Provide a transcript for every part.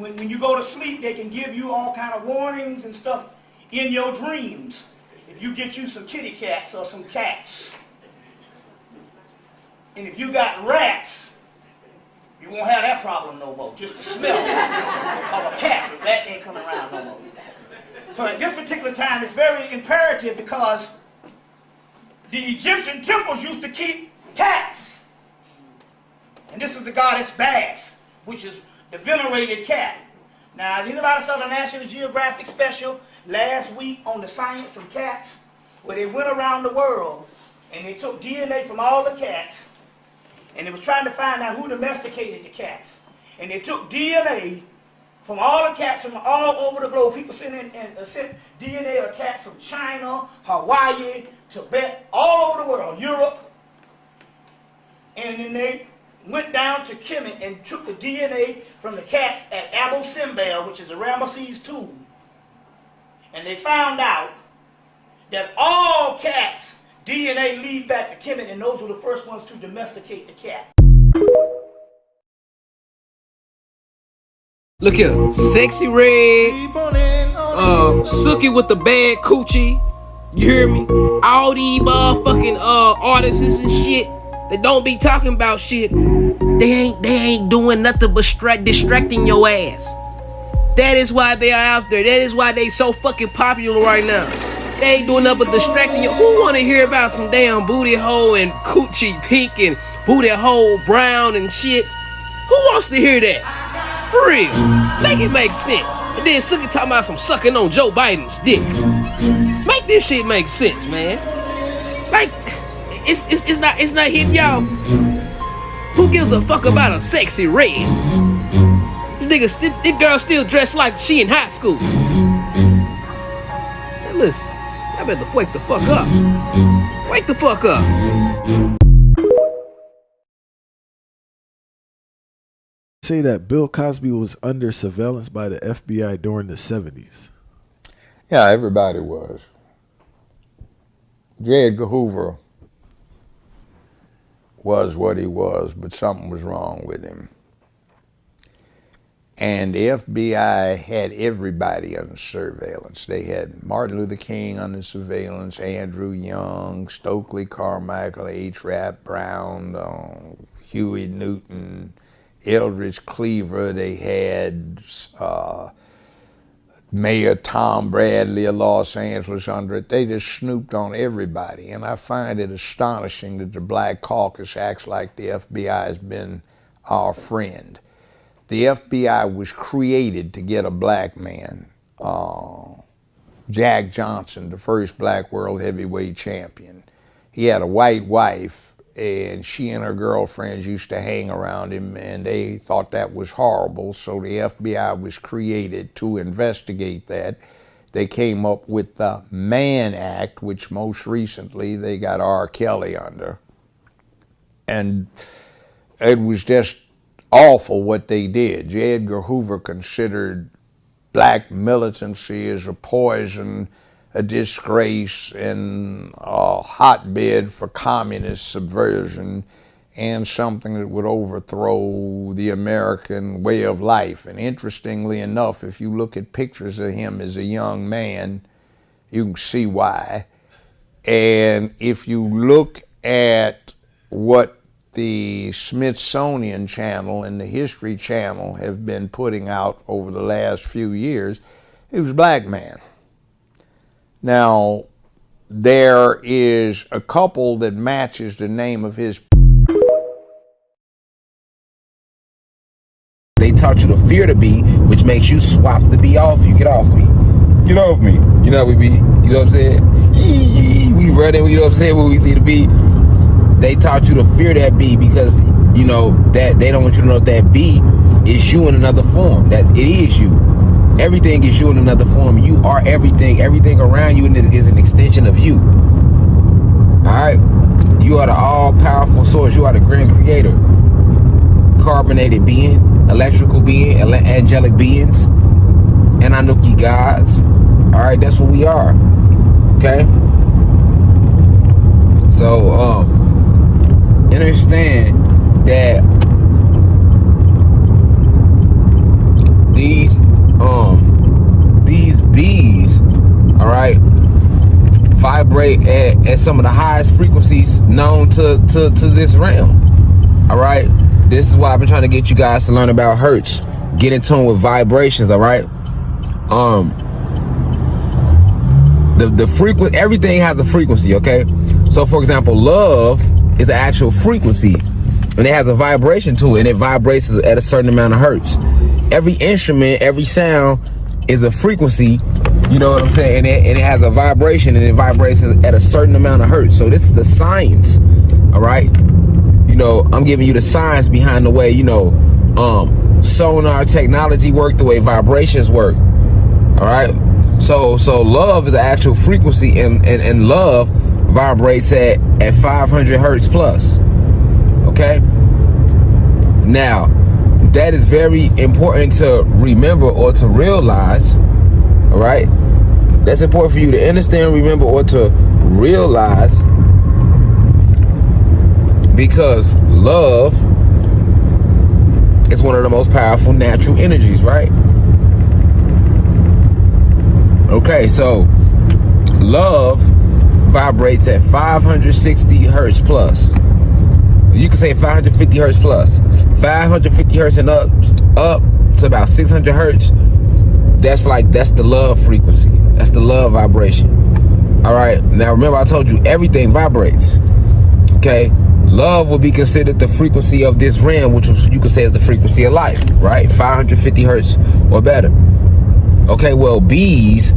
when you go to sleep, they can give you all kind of warnings and stuff in your dreams. If you get you some kitty cats or some cats. And if you got rats, you won't have that problem no more. Just the smell of a cat. The rat ain't coming around no more. So at this particular time, it's very imperative because the Egyptian temples used to keep cats. And this is the goddess Bas, which is the venerated cat. Now, anybody saw the National Geographic special last week on the science of cats, where they went around the world and they took DNA from all the cats and they was trying to find out who domesticated the cats. And they took DNA from all the cats from all over the globe. People sent DNA of cats from China, Hawaii, Tibet, all over the world, Europe. And then they went down to Kemet and took the DNA from the cats at Abu Simbel, which is a Ramesses tomb. And they found out that all cats' DNA lead back to Kemet, and those were the first ones to domesticate the cat. Look here, Sexy Red, Sookie with the bad coochie, you hear me? All these motherfucking artists and shit that don't be talking about shit, they ain't doing nothing but distracting your ass. That is why they are out there. That is why they so fucking popular right now. They ain't doing nothing but distracting you. Who wanna hear about some damn booty hole and coochie pink and booty hole brown and shit? Who wants to hear that? For real. Make it make sense. And then Sookie talking about some sucking on Joe Biden's dick. Make this shit make sense, man. Like, it's not hitting y'all. Who gives a fuck about a Sexy Red? This girl still dressed like she in high school. Hey, listen, y'all better wake the fuck up. Wake the fuck up. Say that Bill Cosby was under surveillance by the FBI during the 70s. Yeah, everybody was. J. Edgar Hoover was what he was, but something was wrong with him. And the FBI had everybody under surveillance. They had Martin Luther King under surveillance, Andrew Young, Stokely Carmichael, H. Rap Brown, Huey Newton, Eldridge Cleaver. They had Mayor Tom Bradley of Los Angeles under it. They just snooped on everybody. And I find it astonishing that the Black Caucus acts like the FBI has been our friend. The FBI was created to get a black man. Jack Johnson, the first black world heavyweight champion. He had a white wife, and she and her girlfriends used to hang around him, and they thought that was horrible, so the FBI was created to investigate that. They came up with the Mann Act, which most recently they got R. Kelly under. And it was just awful what they did. J. Edgar Hoover considered black militancy as a poison, a disgrace, and a hotbed for communist subversion, and something that would overthrow the American way of life. And interestingly enough, if you look at pictures of him as a young man, you can see why. And if you look at what the Smithsonian Channel and the History Channel have been putting out over the last few years, he was a black man. Now, there is a couple that matches the name of his. They taught you to fear the bee, which makes you swap the bee off. You get off me. Get off me. You know we be, you know what I'm saying? Yee, we running, you know what I'm saying, when we see the bee. They taught you to fear that bee because, you know, that they don't want you to know that bee is you in another form. That it is you. Everything is you in another form. You are everything. Everything around you is an extension of you. Alright? You are the all-powerful source. You are the grand creator. Carbonated being, electrical being, angelic beings, and Anunnaki gods. Alright? That's what we are. Okay? So, understand that these vibrate at some of the highest frequencies known to this realm. All right, this is why I've been trying to get you guys to learn about hertz, get in tune with vibrations. All right, the frequency, everything has a frequency. Okay, so for example, love is an actual frequency, and it has a vibration to it, and it vibrates at a certain amount of hertz. Every instrument, every sound is a frequency. You know what I'm saying? And it has a vibration, and it vibrates at a certain amount of hertz. So this is the science, all right? You know, I'm giving you the science behind the way, you know, sonar technology work, the way vibrations work, all right? So love is the actual frequency, and love vibrates at 500 hertz plus, okay? Now, that is very important to remember or to realize, all right? That's important for you to understand, remember, or to realize, because love is one of the most powerful natural energies, right? Okay, so love vibrates at 560 hertz plus. You can say 550 hertz plus. 550 hertz and up to about 600 hertz. That's the love frequency. That's the love vibration. All right. Now remember, I told you everything vibrates. Okay. Love would be considered the frequency of this realm, which you could say is the frequency of life, right? 550 hertz or better. Okay. Well, bees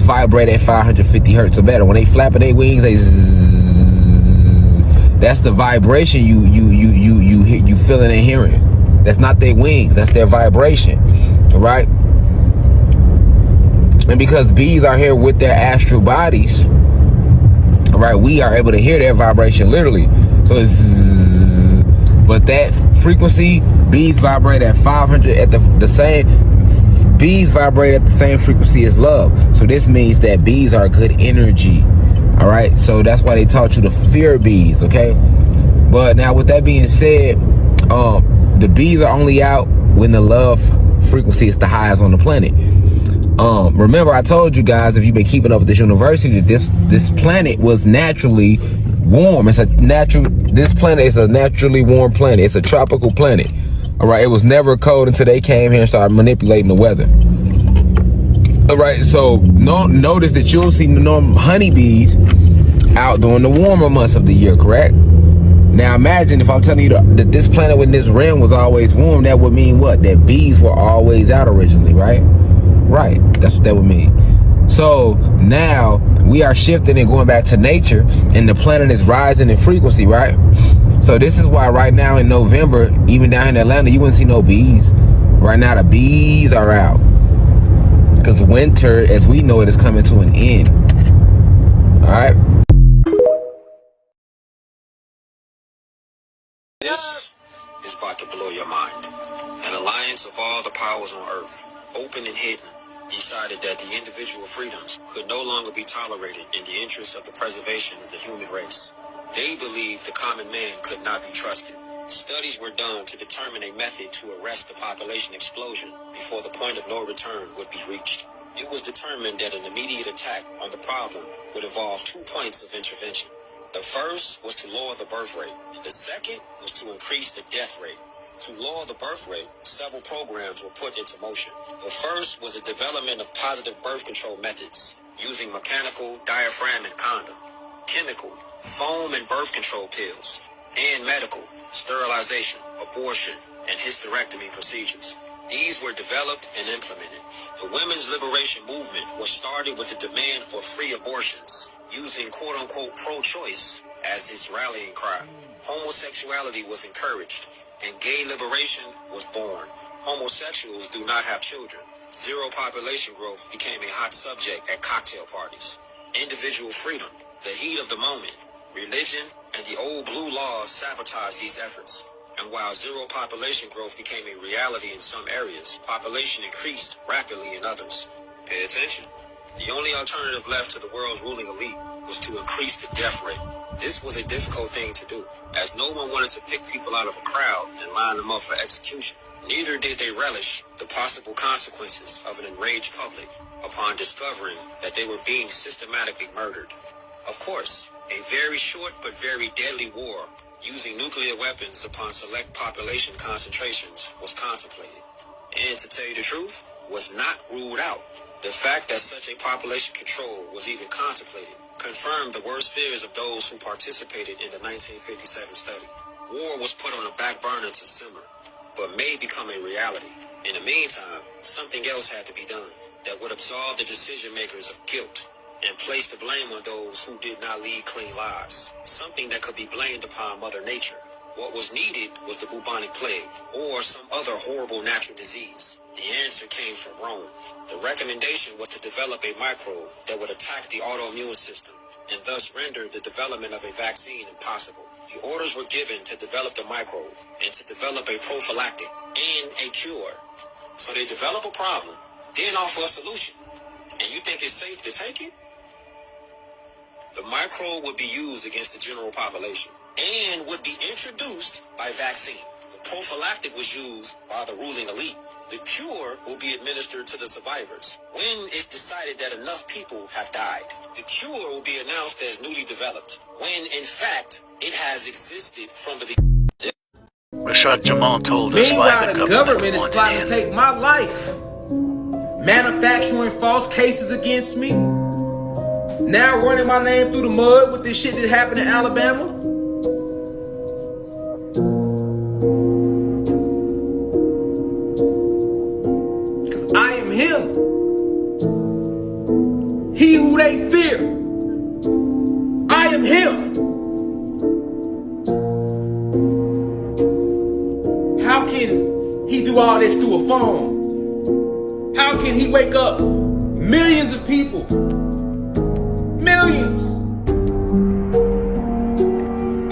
vibrate at 550 hertz or better. When they flapping their wings, they zzz. That's the vibration you feeling and hearing. That's not their wings. That's their vibration. All right. And because bees are here with their astral bodies, all right, we are able to hear their vibration literally. So it's, but that frequency, bees vibrate at 500 at the same. Bees vibrate at the same frequency as love. So this means that bees are good energy. All right, so that's why they taught you to fear bees. Okay, but now with that being said, the bees are only out when the love frequency is the highest on the planet. Remember, I told you guys, if you've been keeping up with this university, this planet was naturally warm. This planet is a naturally warm planet. It's a tropical planet. All right, it was never cold until they came here and started manipulating the weather. All right, so notice that you'll see honeybees out during the warmer months of the year, correct? Now imagine if I'm telling you that this planet, when this realm was always warm, that would mean what? That bees were always out originally, right? Right, that's what that would mean. So now we are shifting and going back to nature, and the planet is rising in frequency, right? So this is why right now in November, even down in Atlanta, you wouldn't see no bees. Right now the bees are out, because winter, as we know it, is coming to an end. All right. This is about to blow your mind. An alliance of all the powers on Earth, open and hidden, decided that the individual freedoms could no longer be tolerated in the interest of the preservation of the human race. They believed the common man could not be trusted. Studies were done to determine a method to arrest the population explosion before the point of no return would be reached. It was determined that an immediate attack on the problem would involve 2 points of intervention. The first was to lower the birth rate. The second was to increase the death rate. To lower the birth rate, several programs were put into motion. The first was the development of positive birth control methods using mechanical diaphragmatic condom, chemical, foam and birth control pills, and medical, sterilization, abortion, and hysterectomy procedures. These were developed and implemented. The women's liberation movement was started with the demand for free abortions, using quote-unquote pro-choice as its rallying cry. Homosexuality was encouraged, and gay liberation was born. Homosexuals do not have children. Zero population growth became a hot subject at cocktail parties. Individual freedom, the heat of the moment, religion, and the old blue laws sabotaged these efforts. And while zero population growth became a reality in some areas, population increased rapidly in others. Pay attention. The only alternative left to the world's ruling elite was to increase the death rate. This was a difficult thing to do, as no one wanted to pick people out of a crowd and line them up for execution. Neither did they relish the possible consequences of an enraged public upon discovering that they were being systematically murdered. Of course, a very short but very deadly war using nuclear weapons upon select population concentrations was contemplated, and to tell you the truth, was not ruled out. The fact that such a population control was even contemplated confirmed the worst fears of those who participated in the 1957 study. War was put on a back burner to simmer, but may become a reality. In the meantime, something else had to be done that would absolve the decision makers of guilt and place the blame on those who did not lead clean lives, something that could be blamed upon Mother Nature. What was needed was the bubonic plague or some other horrible natural disease. The answer came from Rome. The recommendation was to develop a microbe that would attack the autoimmune system and thus render the development of a vaccine impossible. The orders were given to develop the microbe and to develop a prophylactic and a cure. So they develop a problem, then offer a solution. And you think it's safe to take it? The microbe would be used against the general population and would be introduced by vaccine. The prophylactic was used by the ruling elite. The cure will be administered to the survivors when it's decided that enough people have died. The cure will be announced as newly developed when, in fact, it has existed from the beginning. Rashad Jamal told us why Meanwhile, the government is plotting to take my life, manufacturing false cases against me, now running my name through the mud with this shit that happened in Alabama. Because I am him. He who they fear. I am him. How can he do all this through a phone? How can he wake up millions of people? Millions!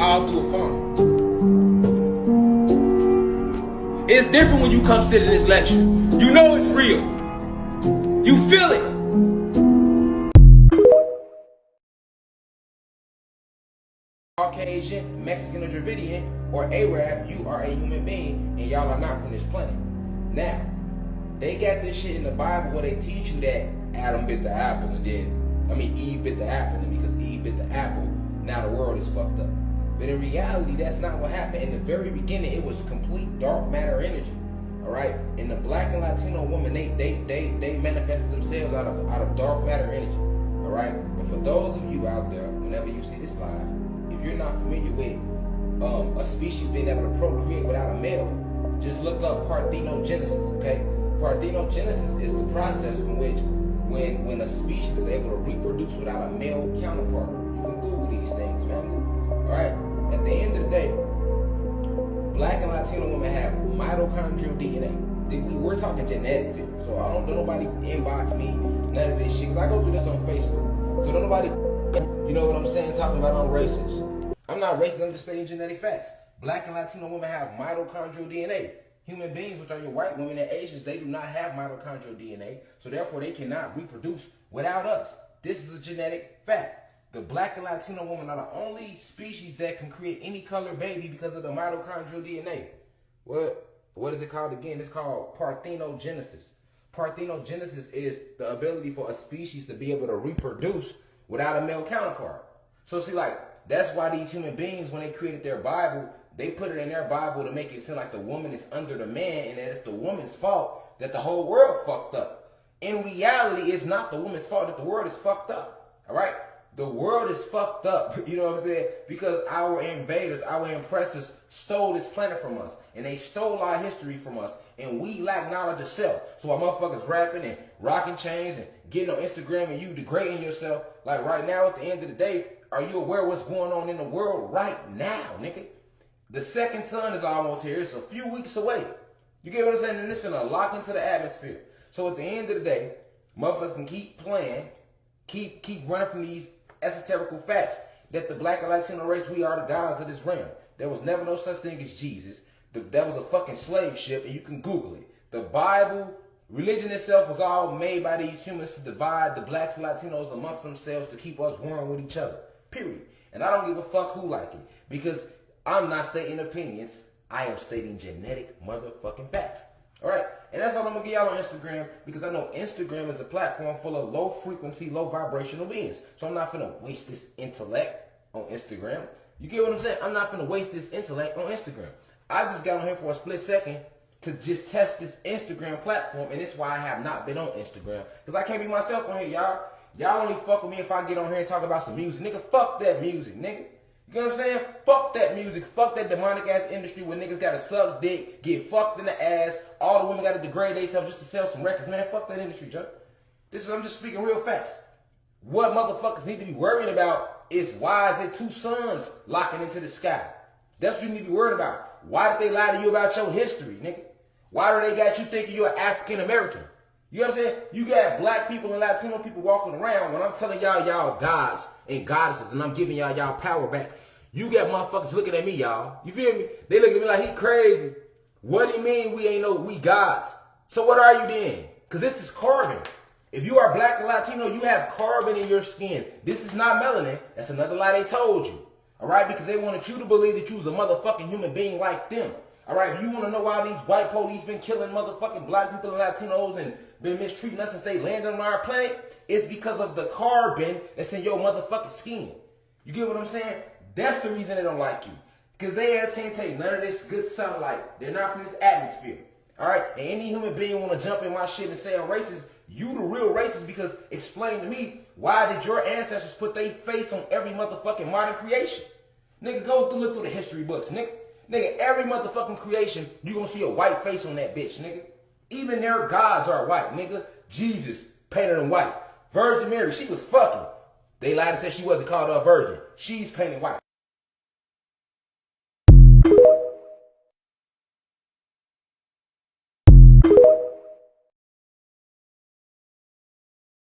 All through a phone. It's different when you come sit in this lecture. You know it's real. You feel it. Caucasian, Mexican, or Dravidian, or Arab, you are a human being, and y'all are not from this planet. Now, they got this shit in the Bible where they teach you that Adam bit the apple, and then, Eve bit the apple, and because Eve bit the apple, now the world is fucked up. But in reality, that's not what happened. In the very beginning, it was complete dark matter energy. All right, and the black and Latino woman, they manifested themselves out of dark matter energy. All right, and for those of you out there, whenever you see this live, if you're not familiar with a species being able to procreate without a male, just look up parthenogenesis. Okay, parthenogenesis is the process in which when a species is able to reproduce without a male counterpart. You can Google these things, family. All right. At the end of the day, black and Latino women have mitochondrial DNA. We're talking genetics here. So I don't let nobody inbox me none of this shit. Cause I go through this on Facebook. So don't nobody, you know what I'm saying, talking about I'm racist. I'm not racist, I'm just stating genetic facts. Black and Latino women have mitochondrial DNA. Human beings, which are your white women and Asians, they do not have mitochondrial DNA. So therefore they cannot reproduce without us. This is a genetic fact. The black and Latino women are the only species that can create any color baby because of the mitochondrial DNA. What is it called again? It's called parthenogenesis. Parthenogenesis is the ability for a species to be able to reproduce without a male counterpart. So see, like, that's why these human beings, when they created their Bible, they put it in their Bible to make it seem like the woman is under the man and that it's the woman's fault that the whole world fucked up. In reality, it's not the woman's fault that the world is fucked up. All right? The world is fucked up, you know what I'm saying? Because our invaders, our oppressors stole this planet from us. And they stole our history from us. And we lack knowledge of self. So while motherfuckers rapping and rocking chains and getting on Instagram and you degrading yourself, like right now at the end of the day, are you aware of what's going on in the world right now, nigga? The second sun is almost here. It's a few weeks away. You get what I'm saying? And it's gonna lock into the atmosphere. So at the end of the day, motherfuckers can keep playing, keep running from these esoterical facts that the black and Latino race, we are the gods of this realm. There was never no such thing as Jesus. That was a fucking slave ship, and you can Google it. The Bible, religion itself was all made by these humans to divide the blacks and Latinos amongst themselves to keep us warring with each other. Period. And I don't give a fuck who like it, because I'm not stating opinions. I am stating genetic motherfucking facts. All right, and that's all I'm gonna give y'all on Instagram, because I know Instagram is a platform full of low frequency, low vibrational beings. So I'm not finna waste this intellect on Instagram. You get what I'm saying? I'm not finna waste this intellect on Instagram. I just got on here for a split second to just test this Instagram platform, and it's why I have not been on Instagram, because I can't be myself on here, y'all. Y'all only fuck with me if I get on here and talk about some music. Nigga, fuck that music, nigga. You know what I'm saying? Fuck that music. Fuck that demonic ass industry where niggas gotta suck dick, get fucked in the ass. All the women gotta degrade themselves just to sell some records. Man, fuck that industry, Joe. I'm just speaking real facts. What motherfuckers need to be worrying about is, why is there 2 suns locking into the sky? That's what you need to be worried about. Why did they lie to you about your history, nigga? Why do they got you thinking you're African American? You know what I'm saying? You got black people and Latino people walking around when I'm telling y'all gods and goddesses, and I'm giving y'all power back. You got motherfuckers looking at me, y'all. You feel me? They looking at me like he crazy. What do you mean we gods? So what are you then? Because this is carbon. If you are black and Latino, you have carbon in your skin. This is not melanin. That's another lie they told you. All right? Because they wanted you to believe that you was a motherfucking human being like them. All right? You want to know why these white police been killing motherfucking black people and Latinos and been mistreating us since they landed on our planet? It's because of the carbon that's in your motherfucking skin. You get what I'm saying? That's the reason they don't like you. Because they ass can't take none of this good sunlight. They're not from this atmosphere. All right? And any human being want to jump in my shit and say I'm racist, you the real racist, because explain to me, why did your ancestors put their face on every motherfucking modern creation? Nigga, go look through the history books, nigga. Nigga, every motherfucking creation, you gonna see a white face on that bitch, nigga. Even their gods are white, nigga. Jesus, painted in white. Virgin Mary, she was fucking. They lied and said she wasn't called a virgin. She's painted white.